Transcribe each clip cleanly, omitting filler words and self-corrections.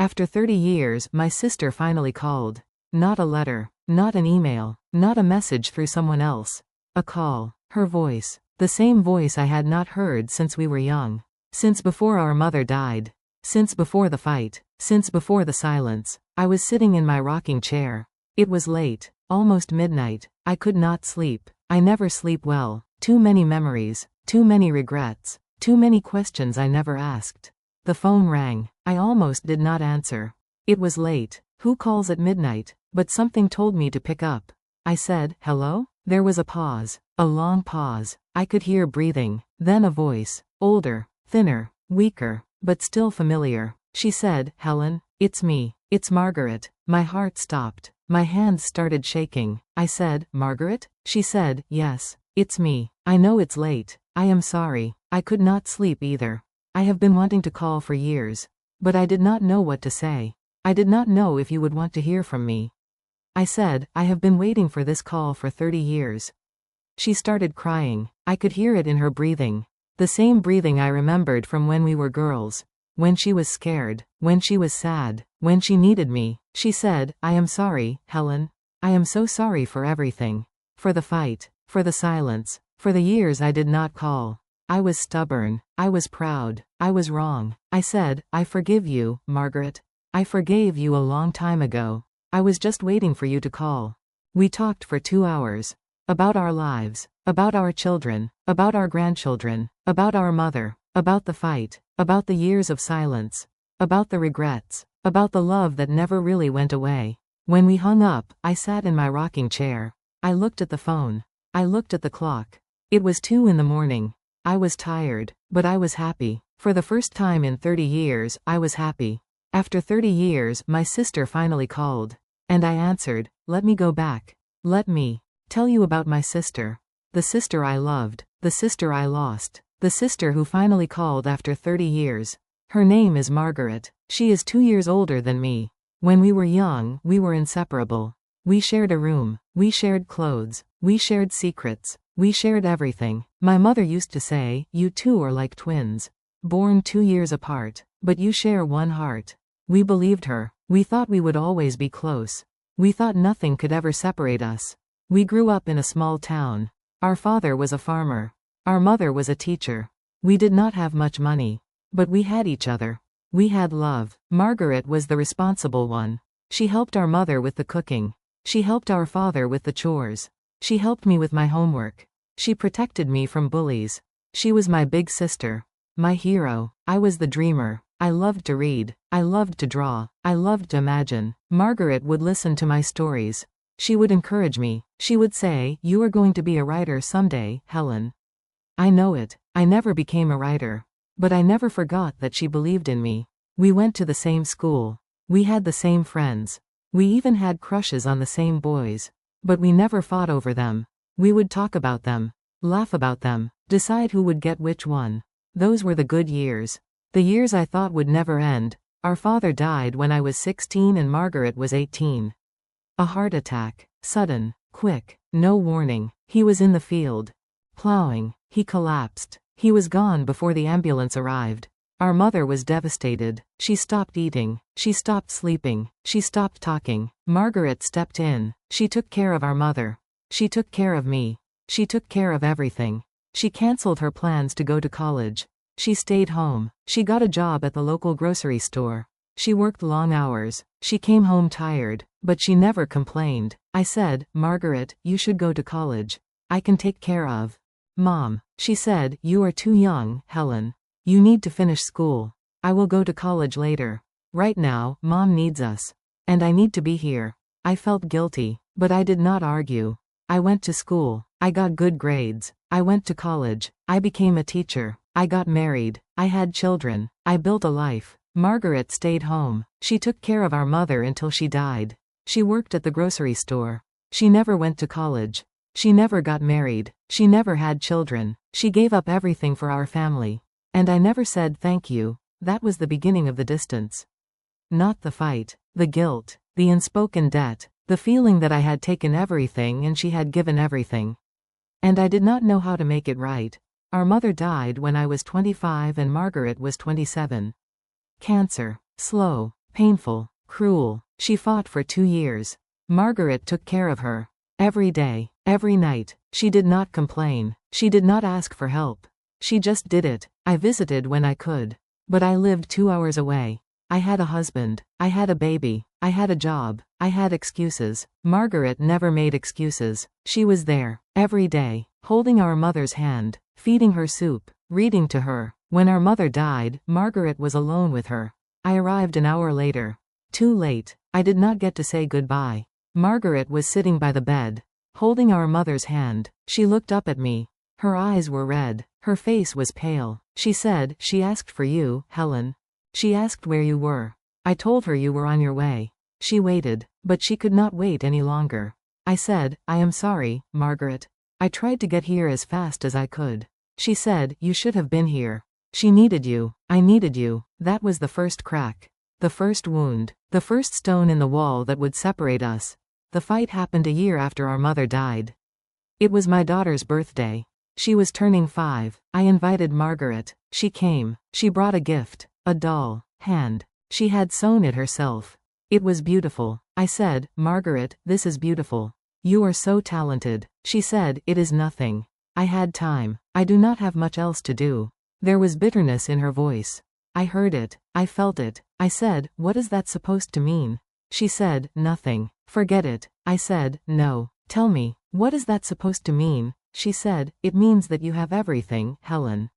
After 30 years, my sister finally called. Not a letter, not an email, not a message through someone else. A call. Her voice. The same voice I had not heard since we were young. Since before our mother died. Since before the fight. Since before the silence. I was sitting in my rocking chair. It was late. Almost midnight. I could not sleep. I never sleep well. Too many memories. Too many regrets. Too many questions I never asked. The phone rang. I almost did not answer. It was late. Who calls at midnight? But something told me to pick up. I said, "Hello?" There was a pause. A long pause. I could hear breathing. Then a voice. Older. Thinner. Weaker. But still familiar. She said, "Helen, it's me. It's Margaret." My heart stopped. My hands started shaking. I said, "Margaret?" She said, "Yes. It's me. I know it's late. I am sorry." I could not sleep either. I have been wanting to call for years. But I did not know what to say. I did not know if you would want to hear from me. I said, "I have been waiting for this call for 30 years. She started crying. I could hear it in her breathing. The same breathing I remembered from when we were girls. When she was scared. When she was sad. When she needed me. She said, "I am sorry, Helen. I am so sorry for everything. For the fight. For the silence. For the years I did not call. I was stubborn. I was proud. I was wrong." I said, "I forgive you, Margaret. I forgave you a long time ago. I was just waiting for you to call." We talked for 2 hours. About our lives. About our children. About our grandchildren. About our mother. About the fight. About the years of silence. About the regrets. About the love that never really went away. When we hung up, I sat in my rocking chair. I looked at the phone. I looked at the clock. It was 2 in the morning. I was tired, but I was happy. For the first time in 30 years, I was happy. After 30 years, my sister finally called. And I answered, "Let me go back. Let me tell you about my sister. The sister I loved. The sister I lost. The sister who finally called after 30 years. Her name is Margaret. She is 2 years older than me. When we were young, we were inseparable. We shared a room. We shared clothes. We shared secrets. We shared everything. My mother used to say, 'You two are like twins. Born 2 years apart. But you share one heart.' We believed her. We thought we would always be close. We thought nothing could ever separate us. We grew up in a small town. Our father was a farmer. Our mother was a teacher. We did not have much money. But we had each other. We had love. Margaret was the responsible one. She helped our mother with the cooking. She helped our father with the chores. She helped me with my homework. She protected me from bullies. She was my big sister. My hero. I was the dreamer. I loved to read. I loved to draw. I loved to imagine. Margaret would listen to my stories. She would encourage me. She would say, "You are going to be a writer someday, Helen." I know it. I never became a writer. But I never forgot that she believed in me. We went to the same school. We had the same friends. We even had crushes on the same boys. But we never fought over them. We would talk about them. Laugh about them. Decide who would get which one. Those were the good years. The years I thought would never end. Our father died when I was 16 and Margaret was 18. A heart attack. Sudden. Quick. No warning. He was in the field. Plowing. He collapsed. He was gone before the ambulance arrived. Our mother was devastated. She stopped eating. She stopped sleeping. She stopped talking. Margaret stepped in. She took care of our mother. She took care of me. She took care of everything. She canceled her plans to go to college. She stayed home. She got a job at the local grocery store. She worked long hours. She came home tired, but she never complained. I said, "Margaret, you should go to college. I can take care of Mom." She said, "You are too young, Helen. You need to finish school. I will go to college later. Right now, Mom needs us. And I need to be here." I felt guilty, but I did not argue. I went to school. I got good grades. I went to college. I became a teacher. I got married. I had children. I built a life. Margaret stayed home. She took care of our mother until she died. She worked at the grocery store. She never went to college. She never got married. She never had children. She gave up everything for our family. And I never said thank you. That was the beginning of the distance. Not the fight. The guilt. The unspoken debt. The feeling that I had taken everything and she had given everything. And I did not know how to make it right. Our mother died when I was 25 and Margaret was 27. Cancer. Slow. Painful. Cruel. She fought for 2 years. Margaret took care of her. Every day. Every night. She did not complain. She did not ask for help. She just did it. I visited when I could. But I lived 2 hours away. I had a husband. I had a baby. I had a job. I had excuses. Margaret never made excuses. She was there. Every day. Holding our mother's hand. Feeding her soup. Reading to her. When our mother died, Margaret was alone with her. I arrived an hour later. Too late. I did not get to say goodbye. Margaret was sitting by the bed. Holding our mother's hand. She looked up at me. Her eyes were red. Her face was pale. She said, "She asked for you, Helen. She asked where you were. I told her you were on your way." She waited, but she could not wait any longer. I said, "I am sorry, Margaret. I tried to get here as fast as I could." She said, "You should have been here. She needed you. I needed you." That was the first crack. The first wound. The first stone in the wall that would separate us. The fight happened a year after our mother died. It was my daughter's birthday. She was turning 5. I invited Margaret. She came. She brought a gift. A doll. Hand. She had sewn it herself. It was beautiful. I said, "Margaret, this is beautiful. You are so talented." She said, "It is nothing. I had time. I do not have much else to do." There was bitterness in her voice. I heard it. I felt it. I said, "What is that supposed to mean?" She said, "Nothing. Forget it." I said, "No. Tell me, what is that supposed to mean?" She said, "It means that you have everything, Helen.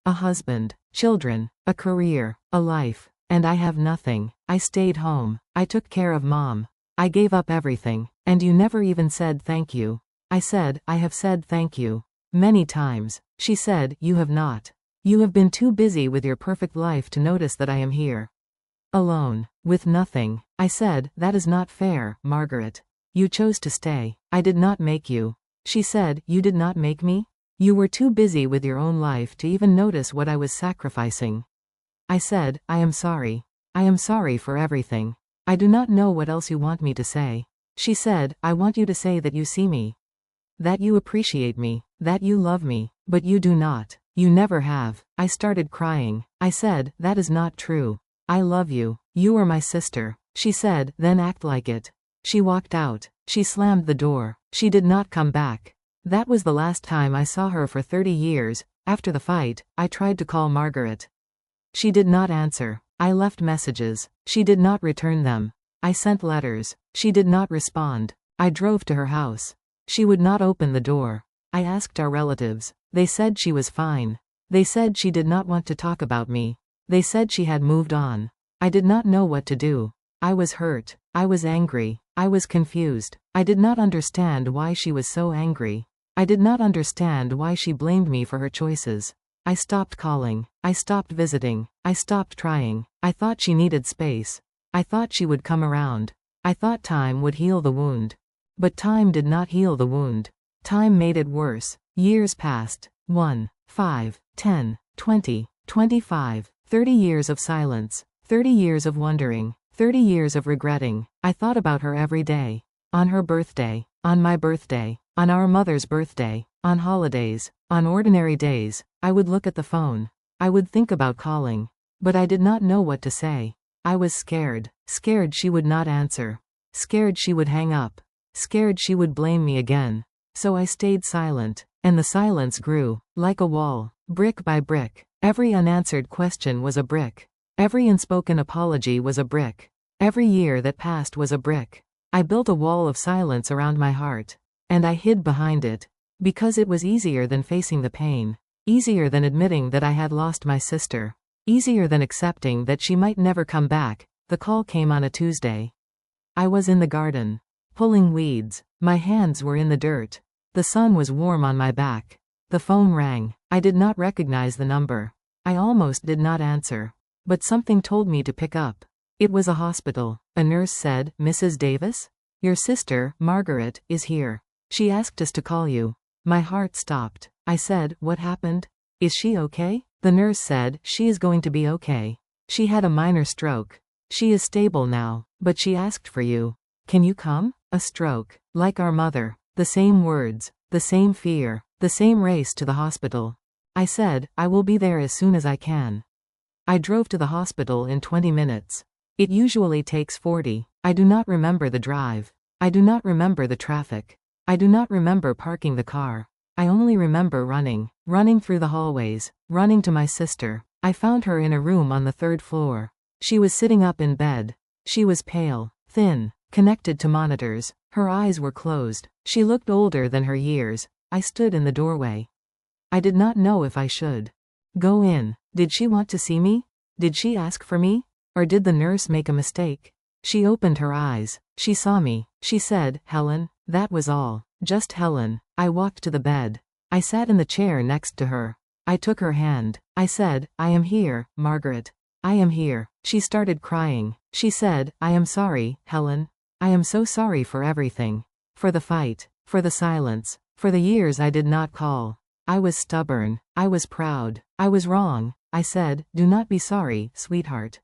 A husband, children, a career, a life. And I have nothing. I stayed home. I took care of Mom. I gave up everything. And you never even said thank you." I said, "I have said thank you. Many times." She said, "You have not. You have been too busy with your perfect life to notice that I am here. Alone. With nothing." I said, "That is not fair, Margaret. You chose to stay. I did not make you." She said, "You did not make me? You were too busy with your own life to even notice what I was sacrificing." I said, "I am sorry. I am sorry for everything. I do not know what else you want me to say." She said, "I want you to say that you see me. That you appreciate me. That you love me. But you do not. You never have." I started crying. I said, "That is not true. I love you. You are my sister." She said, "Then act like it." She walked out. She slammed the door. She did not come back. That was the last time I saw her for 30 years. After the fight, I tried to call Margaret. She did not answer. I left messages. She did not return them. I sent letters. She did not respond. I drove to her house. She would not open the door. I asked our relatives. They said she was fine. They said she did not want to talk about me. They said she had moved on. I did not know what to do. I was hurt. I was angry. I was confused. I did not understand why she was so angry. I did not understand why she blamed me for her choices. I stopped calling. I stopped visiting. I stopped trying. I thought she needed space. I thought she would come around. I thought time would heal the wound. But time did not heal the wound. Time made it worse. Years passed. 1, 5, 10, 20, 25, 30 years of silence. 30 years of wondering. 30 years of regretting. I thought about her every day. On her birthday. On my birthday. On our mother's birthday. On holidays. On ordinary days. I would look at the phone. I would think about calling. But I did not know what to say. I was scared. Scared she would not answer. Scared she would hang up. Scared she would blame me again. So I stayed silent. And the silence grew. Like a wall. Brick by brick. Every unanswered question was a brick. Every unspoken apology was a brick. Every year that passed was a brick. I built a wall of silence around my heart. And I hid behind it. Because it was easier than facing the pain. Easier than admitting that I had lost my sister. Easier than accepting that she might never come back. The call came on a Tuesday. I was in the garden. Pulling weeds. My hands were in the dirt. The sun was warm on my back. The phone rang. I did not recognize the number. I almost did not answer. But something told me to pick up. It was a hospital. A nurse said, "Mrs. Davis? Your sister, Margaret, is here. She asked us to call you." My heart stopped. I said, "What happened? Is she okay?" The nurse said, "She is going to be okay. She had a minor stroke. She is stable now, but she asked for you. Can you come?" A stroke. Like our mother. The same words. The same fear. The same race to the hospital. I said, "I will be there as soon as I can." I drove to the hospital in 20 minutes. It usually takes 40. I do not remember the drive. I do not remember the traffic. I do not remember parking the car. I only remember running through the hallways, running to my sister. I found her in a room on the 3rd floor. She was sitting up in bed. She was pale, thin, connected to monitors. Her eyes were closed. She looked older than her years. I stood in the doorway. I did not know if I should go in. Did she want to see me? Did she ask for me? Or did the nurse make a mistake? She opened her eyes. She saw me. She said, "Helen." That was all. Just Helen. I walked to the bed. I sat in the chair next to her. I took her hand. I said, "I am here, Margaret. I am here." She started crying. She said, "I am sorry, Helen. I am so sorry for everything. For the fight. For the silence. For the years I did not call. I was stubborn. I was proud. I was wrong." I said, "Do not be sorry, sweetheart.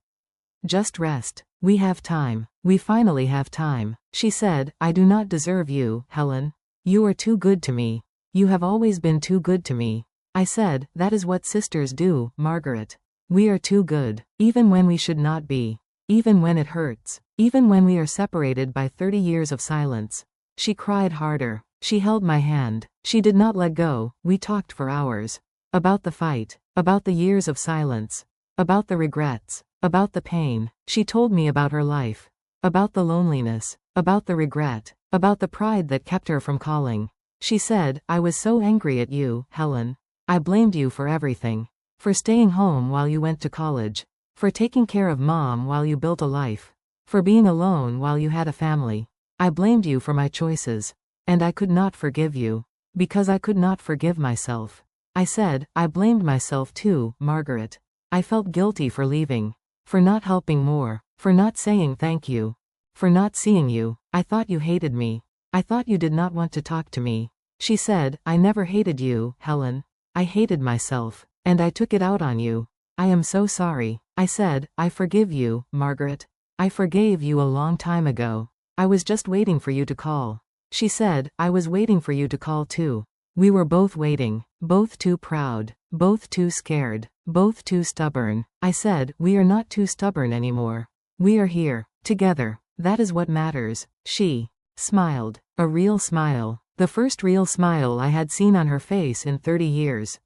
Just rest. We have time. We finally have time." She said, "I do not deserve you, Helen. You are too good to me. You have always been too good to me." I said, "That is what sisters do, Margaret. We are too good. Even when we should not be. Even when it hurts. Even when we are separated by 30 years of silence." She cried harder. She held my hand. She did not let go. We talked for hours. About the fight. About the years of silence. About the regrets. About the pain. She told me about her life. About the loneliness. About the regret. About the pride that kept her from calling. She said, "I was so angry at you, Helen. I blamed you for everything. For staying home while you went to college. For taking care of mom while you built a life. For being alone while you had a family. I blamed you for my choices. And I could not forgive you. Because I could not forgive myself." I said, "I blamed myself too, Margaret. I felt guilty for leaving. For not helping more. For not saying thank you. For not seeing you. I thought you hated me. I thought you did not want to talk to me." She said, "I never hated you, Helen. I hated myself. And I took it out on you. I am so sorry." I said, "I forgive you, Margaret. I forgave you a long time ago. I was just waiting for you to call." She said, "I was waiting for you to call too. We were both waiting. Both too proud. Both too scared. Both too stubborn." I said, "We are not too stubborn anymore. We are here. Together. That is what matters." She smiled. A real smile. The first real smile I had seen on her face in 30 years.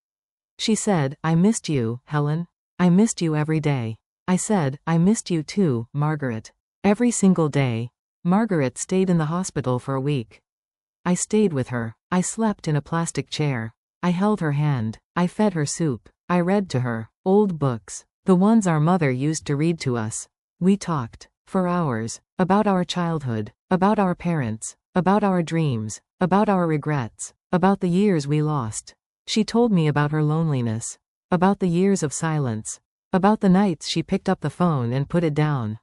She said, "I missed you, Helen. I missed you every day." I said, "I missed you too, Margaret. Every single day." Margaret stayed in the hospital for a week. I stayed with her. I slept in a plastic chair. I held her hand. I fed her soup. I read to her old books, the ones our mother used to read to us. We talked for hours about our childhood, about our parents, about our dreams, about our regrets, about the years we lost. She told me about her loneliness, about the years of silence, about the nights she picked up the phone and put it down,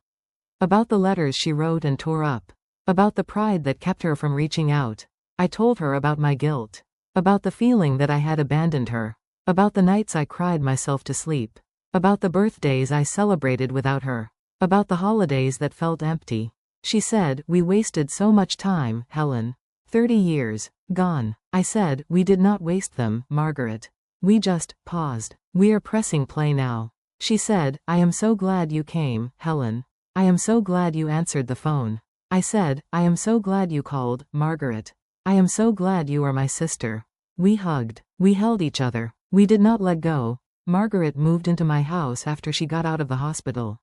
about the letters she wrote and tore up, about the pride that kept her from reaching out. I told her about my guilt, about the feeling that I had abandoned her, about the nights I cried myself to sleep, about the birthdays I celebrated without her, about the holidays that felt empty. She said, "We wasted so much time, Helen. 30 years, gone." I said, "We did not waste them, Margaret. We just paused. We are pressing play now." She said, "I am so glad you came, Helen. I am so glad you answered the phone." I said, "I am so glad you called, Margaret. I am so glad you are my sister." We hugged. We held each other. We did not let go. Margaret moved into my house after she got out of the hospital.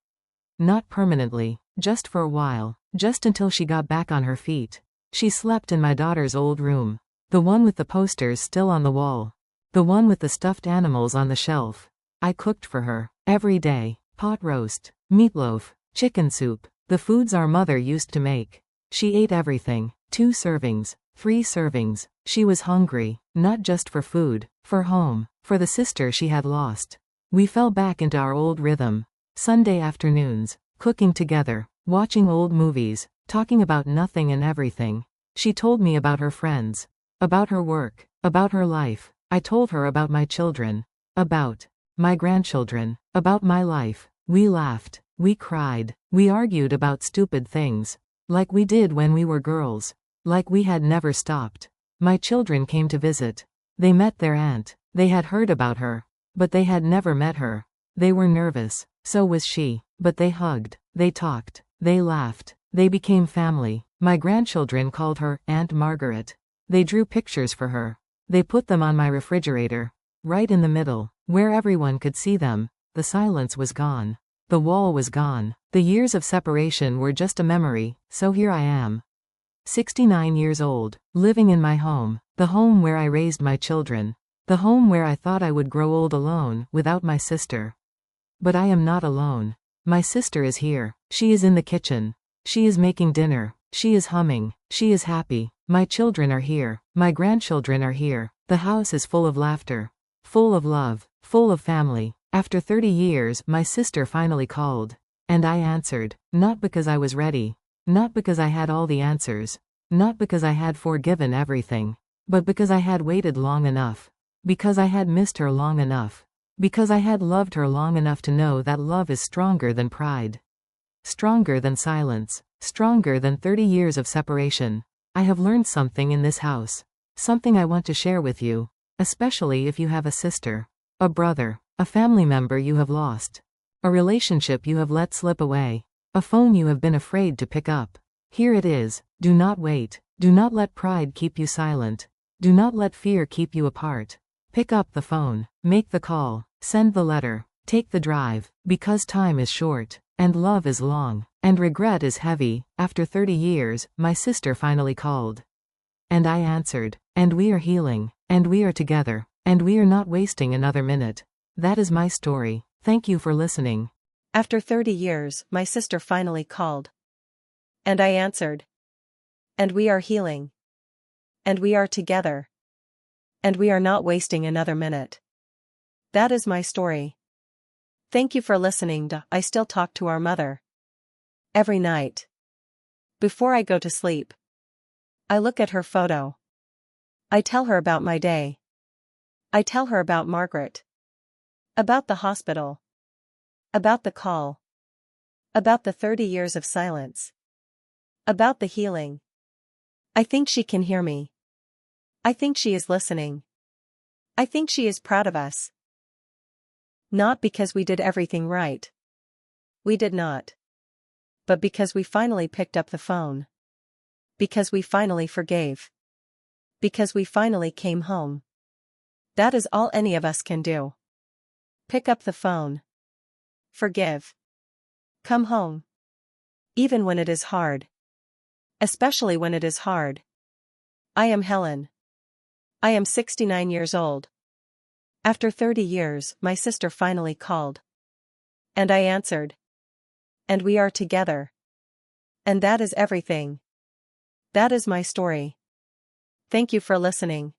Not permanently. Just for a while. Just until she got back on her feet. She slept in my daughter's old room. The one with the posters still on the wall. The one with the stuffed animals on the shelf. I cooked for her. Every day. Pot roast. Meatloaf. Chicken soup. The foods our mother used to make. She ate everything. 2 servings. 3 servings. She was hungry. Not just for food. For home. For the sister she had lost. We fell back into our old rhythm. Sunday afternoons. Cooking together. Watching old movies. Talking about nothing and everything. She told me about her friends. About her work. About her life. I told her about my children. About my grandchildren. About my life. We laughed. We cried. We argued about stupid things. Like we did when we were girls. Like we had never stopped. My children came to visit. They met their aunt. They had heard about her. But they had never met her. They were nervous. So was she. But they hugged, they talked, they laughed, they became family. My grandchildren called her Aunt Margaret. They drew pictures for her. They put them on my refrigerator. Right in the middle, where everyone could see them. The silence was gone. The wall was gone. The years of separation were just a memory, so here I am. 69 years old, living in my home, the home where I raised my children, the home where I thought I would grow old alone, without my sister. But I am not alone. My sister is here. She is in the kitchen. She is making dinner. She is humming. She is happy. My children are here. My grandchildren are here. The house is full of laughter, full of love, full of family. After 30 years, my sister finally called. And I answered, not because I was ready, not because I had all the answers, not because I had forgiven everything, but because I had waited long enough, because I had missed her long enough, because I had loved her long enough to know that love is stronger than pride, stronger than silence, stronger than 30 years of separation. I have learned something in this house, something I want to share with you, especially if you have a sister, a brother, a family member you have lost, a relationship you have let slip away, a phone you have been afraid to pick up. Here it is. Do not wait. Do not let pride keep you silent. Do not let fear keep you apart. Pick up the phone, make the call, send the letter, take the drive, because time is short, and love is long, and regret is heavy. After 30 years, my sister finally called. And I answered, and we are healing, and we are together, and we are not wasting another minute. That is my story. Thank you for listening. After 30 years, my sister finally called. And I answered. And we are healing. And we are together. And we are not wasting another minute. That is my story. Thank you for listening. I still talk to our mother. Every night. Before I go to sleep. I look at her photo. I tell her about my day. I tell her about Margaret. About the hospital. About the call. About the 30 years of silence. About the healing. I think she can hear me. I think she is listening. I think she is proud of us. Not because we did everything right. We did not. But because we finally picked up the phone. Because we finally forgave. Because we finally came home. That is all any of us can do. Pick up the phone. Forgive. Come home. Even when it is hard. Especially when it is hard. I am Helen. I am 69 years old. After 30 years, my sister finally called. And I answered. And we are together. And that is everything. That is my story. Thank you for listening.